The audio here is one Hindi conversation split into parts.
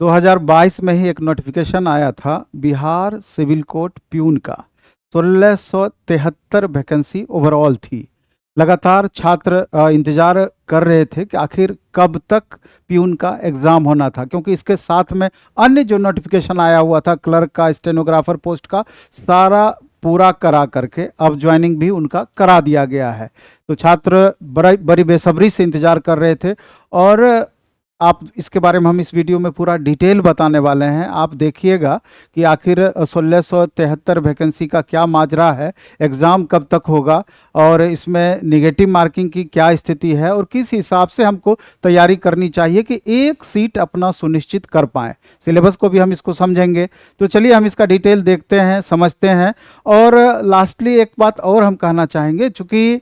2022 में ही एक नोटिफिकेशन आया था बिहार सिविल कोर्ट प्यून का। 1673 वैकेंसी ओवरऑल थी। लगातार छात्र इंतजार कर रहे थे कि आखिर कब तक प्यून का एग्ज़ाम होना था, क्योंकि इसके साथ में अन्य जो नोटिफिकेशन आया हुआ था क्लर्क का, स्टेनोग्राफर पोस्ट का, सारा पूरा करा करके अब ज्वाइनिंग भी उनका करा दिया गया है। तो छात्र बड़ी बेसब्री से इंतजार कर रहे थे और आप इसके बारे में हम इस वीडियो में पूरा डिटेल बताने वाले हैं। आप देखिएगा कि आखिर 1673 वैकेंसी का क्या माजरा है, एग्ज़ाम कब तक होगा और इसमें नेगेटिव मार्किंग की क्या स्थिति है और किस हिसाब से हमको तैयारी करनी चाहिए कि एक सीट अपना सुनिश्चित कर पाएँ। सिलेबस को भी हम इसको समझेंगे। तो चलिए हम इसका डिटेल देखते हैं, समझते हैं। और लास्टली एक बात और हम कहना चाहेंगे, चूँकि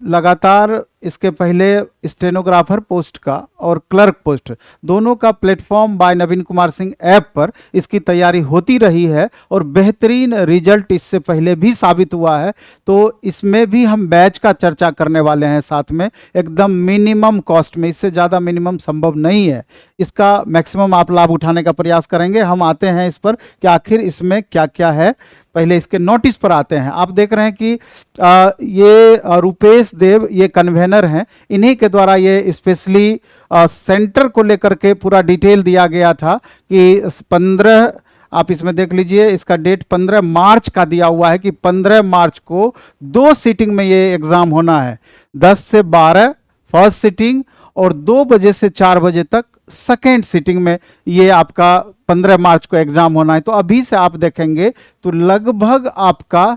लगातार इसके पहले स्टेनोग्राफर पोस्ट का और क्लर्क पोस्ट दोनों का प्लेटफॉर्म बाय नवीन कुमार सिंह ऐप पर इसकी तैयारी होती रही है और बेहतरीन रिजल्ट इससे पहले भी साबित हुआ है। तो इसमें भी हम बैच का चर्चा करने वाले हैं साथ में, एकदम मिनिमम कॉस्ट में, इससे ज़्यादा मिनिमम संभव नहीं है। इसका मैक्सिमम आप लाभ उठाने का प्रयास करेंगे। हम आते हैं इस पर कि आखिर इसमें क्या क्या है। पहले इसके नोटिस पर आते हैं। आप देख रहे हैं कि ये रुपेश देव ये कन्वेनर हैं, इन्हीं के द्वारा ये स्पेशली सेंटर को लेकर के पूरा डिटेल दिया गया था कि 15, आप इसमें देख लीजिए, इसका डेट 15 मार्च का दिया हुआ है कि 15 मार्च को 2 सीटिंग में ये एग्ज़ाम होना है। 10 से 12 फर्स्ट सीटिंग और 2 बजे से 4 बजे तक सेकेंड सीटिंग में ये आपका 15 मार्च को एग्ज़ाम होना है। तो अभी से आप देखेंगे तो लगभग आपका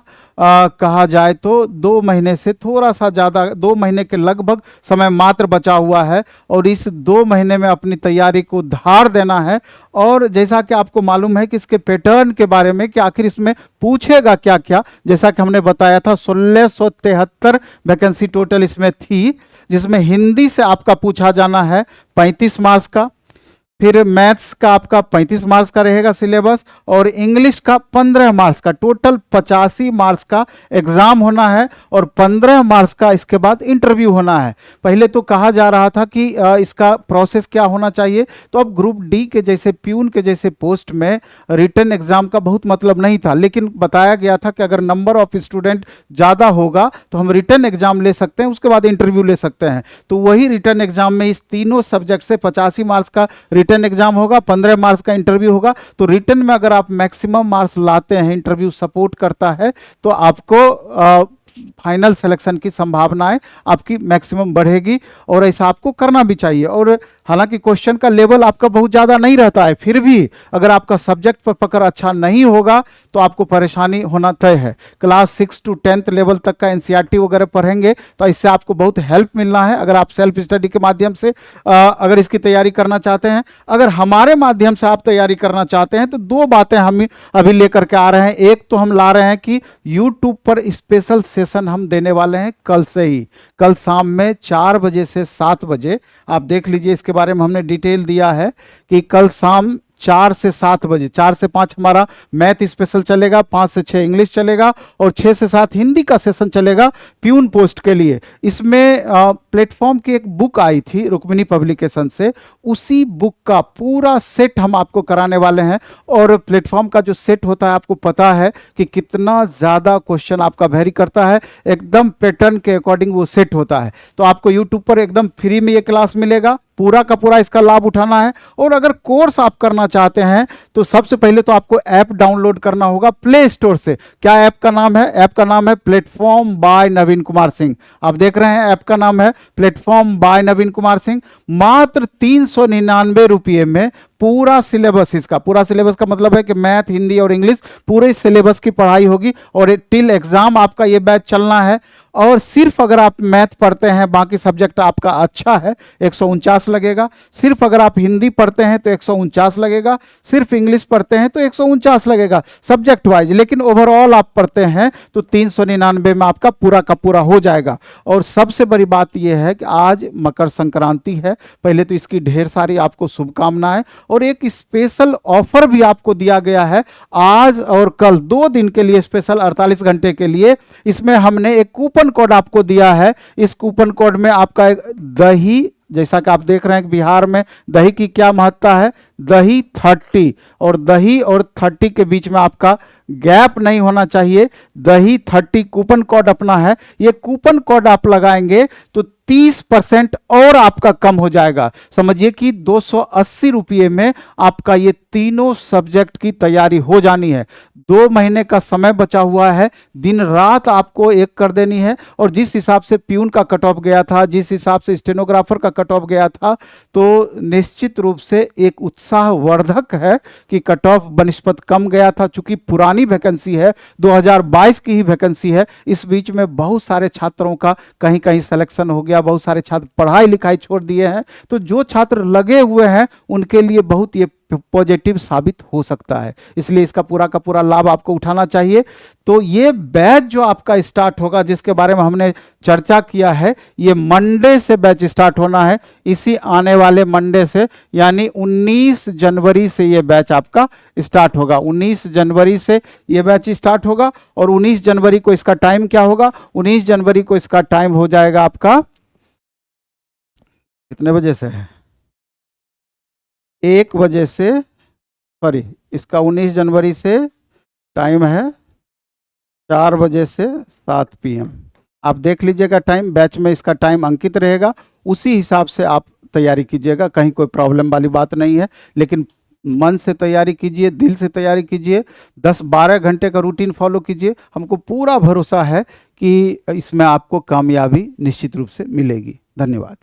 कहा जाए तो 2 महीने से थोड़ा सा ज़्यादा, 2 महीने के लगभग समय मात्र बचा हुआ है और इस 2 महीने में अपनी तैयारी को धार देना है। और जैसा कि आपको मालूम है कि इसके पैटर्न के बारे में कि आखिर इसमें पूछेगा क्या क्या, जैसा कि हमने बताया था 1673 वैकेंसी टोटल इसमें थी, जिसमें हिंदी से आपका पूछा जाना है 35 मार्क्स का, फिर मैथ्स का आपका 35 मार्क्स का रहेगा सिलेबस और इंग्लिश का 15 मार्क्स का, टोटल 85 मार्क्स का एग्ज़ाम होना है और 15 मार्क्स का इसके बाद इंटरव्यू होना है। पहले तो कहा जा रहा था कि इसका प्रोसेस क्या होना चाहिए, तो अब ग्रुप डी के जैसे प्यून के जैसे पोस्ट में रिटन एग्ज़ाम का बहुत मतलब नहीं था, लेकिन बताया गया था कि अगर नंबर ऑफ स्टूडेंट ज़्यादा होगा तो हम रिटन एग्ज़ाम ले सकते हैं, उसके बाद इंटरव्यू ले सकते हैं। तो वही रिटन एग्ज़ाम में इस तीनों सब्जेक्ट से 85 मार्क्स का रिटन एग्जाम होगा, 15 मार्क्स का इंटरव्यू होगा। तो रिटन में अगर आप मैक्सिमम मार्क्स लाते हैं, इंटरव्यू सपोर्ट करता है, तो आपको फाइनल सिलेक्शन की संभावनाएं आपकी मैक्सिमम बढ़ेगी और ऐसा आपको करना भी चाहिए। और हालांकि क्वेश्चन का लेवल आपका बहुत ज़्यादा नहीं रहता है, फिर भी अगर आपका सब्जेक्ट पर पकड़ अच्छा नहीं होगा तो आपको परेशानी होना तय है। क्लास 6 to 10th लेवल तक का एनसीईआरटी वगैरह पढ़ेंगे तो इससे आपको बहुत हेल्प मिलना है। अगर आप सेल्फ स्टडी के माध्यम से अगर इसकी तैयारी करना चाहते हैं, अगर हमारे माध्यम से आप तैयारी करना चाहते हैं, तो 2 बातें हम अभी लेकर के आ रहे हैं। एक तो हम ला रहे हैं कि यूट्यूब पर स्पेशल सेशन हम देने वाले हैं कल से ही, कल शाम में 4 बजे से 7 बजे। आप देख लीजिए, इसके बारे में हमने डिटेल दिया है कि कल शाम 4 से 7 बजे, 4 से 5 हमारा मैथ स्पेशल चलेगा, 5 से 6 इंग्लिश चलेगा और 6 से 7 हिंदी का सेशन चलेगा प्यून पोस्ट के लिए। इसमें प्लेटफॉर्म की एक बुक आई थी रुक्मिणी पब्लिकेशन से, उसी बुक का पूरा सेट हम आपको कराने वाले हैं। और प्लेटफॉर्म का जो सेट होता है, आपको पता है कि कितना ज़्यादा क्वेश्चन आपका वेरी करता है, एकदम पैटर्न के अकॉर्डिंग वो सेट होता है। तो आपको यूट्यूब पर एकदम फ्री में ये क्लास मिलेगा, पूरा का पूरा इसका लाभ उठाना है। और अगर कोर्स आप करना चाहते हैं तो सबसे पहले तो आपको ऐप डाउनलोड करना होगा प्ले स्टोर से। क्या ऐप का नाम है? ऐप का नाम है प्लेटफॉर्म बाय नवीन कुमार सिंह। आप देख रहे हैं ऐप का नाम है प्लेटफॉर्म बाय नवीन कुमार सिंह। मात्र 399 रुपये में पूरा सिलेबस, इसका पूरा सिलेबस का मतलब है कि मैथ, हिंदी और इंग्लिश पूरे सिलेबस की पढ़ाई होगी और टिल एग्जाम आपका ये बैच चलना है। और सिर्फ अगर आप मैथ पढ़ते हैं, बाकी सब्जेक्ट आपका अच्छा है, 149 लगेगा। सिर्फ अगर आप हिंदी पढ़ते हैं तो 149 लगेगा। सिर्फ इंग्लिश पढ़ते हैं तो 149 लगेगा सब्जेक्ट वाइज। लेकिन ओवरऑल आप पढ़ते हैं तो 399 में आपका पूरा का पूरा हो जाएगा। और सबसे बड़ी बात यह है कि आज मकर संक्रांति है। पहले तो इसकी ढेर सारी आपको शुभकामनाएं और एक स्पेशल ऑफर भी आपको दिया गया है आज और कल 2 दिन के लिए, स्पेशल 48 घंटे के लिए। इसमें हमने एक कूपन कोड आपको दिया है। इस कूपन कोड में आपका एक दही, जैसा कि आप देख रहे हैं कि बिहार में दही की क्या महत्ता है, दही 30, और दही और 30 के बीच में आपका गैप नहीं होना चाहिए। दही 30 कूपन कोड अपना है, ये कूपन कोड आप लगाएंगे तो 30% और आपका कम हो जाएगा। समझिए कि 280 रुपये में आपका ये तीनों सब्जेक्ट की तैयारी हो जानी है। 2 महीने का समय बचा हुआ है, दिन रात आपको एक कर देनी है। और जिस हिसाब से प्यून का कट ऑफ गया था, जिस हिसाब से स्टेनोग्राफर का कट ऑफ गया था, तो निश्चित रूप से एक उत्साहवर्धक है कि कट ऑफ बनिस्पत कम गया था। चूंकि पुरानी वैकेंसी है, 2022 की ही वैकेंसी है, इस बीच में बहुत सारे छात्रों का कहीं कहीं सिलेक्शन हो गया, बहुत सारे छात्र पढ़ाई लिखाई छोड़ दिए हैं। तो जो छात्र लगे हुए हैं उनके लिए बहुत ये पॉजिटिव साबित हो सकता है, इसलिए इसका पूरा का पूरा लाभ आपको उठाना चाहिए। तो ये बैच जो आपका स्टार्ट होगा, जिसके बारे में हमने चर्चा किया है, ये मंडे से बैच स्टार्ट होना है, इसी आने वाले मंडे से, यानी 19 जनवरी से ये बैच आपका स्टार्ट होगा। 19 जनवरी से ये बैच स्टार्ट होगा, और 19 जनवरी को इसका टाइम क्या होगा? 19 जनवरी को इसका टाइम हो जाएगा आपका कितने बजे से है? 1 बजे से, सॉरी, इसका 19 जनवरी से टाइम है 4 बजे से 7 PM। आप देख लीजिएगा टाइम, बैच में इसका टाइम अंकित रहेगा, उसी हिसाब से आप तैयारी कीजिएगा। कहीं कोई प्रॉब्लम वाली बात नहीं है, लेकिन मन से तैयारी कीजिए, दिल से तैयारी कीजिए, 10-12 घंटे का रूटीन फॉलो कीजिए। हमको पूरा भरोसा है कि इसमें आपको कामयाबी निश्चित रूप से मिलेगी। धन्यवाद।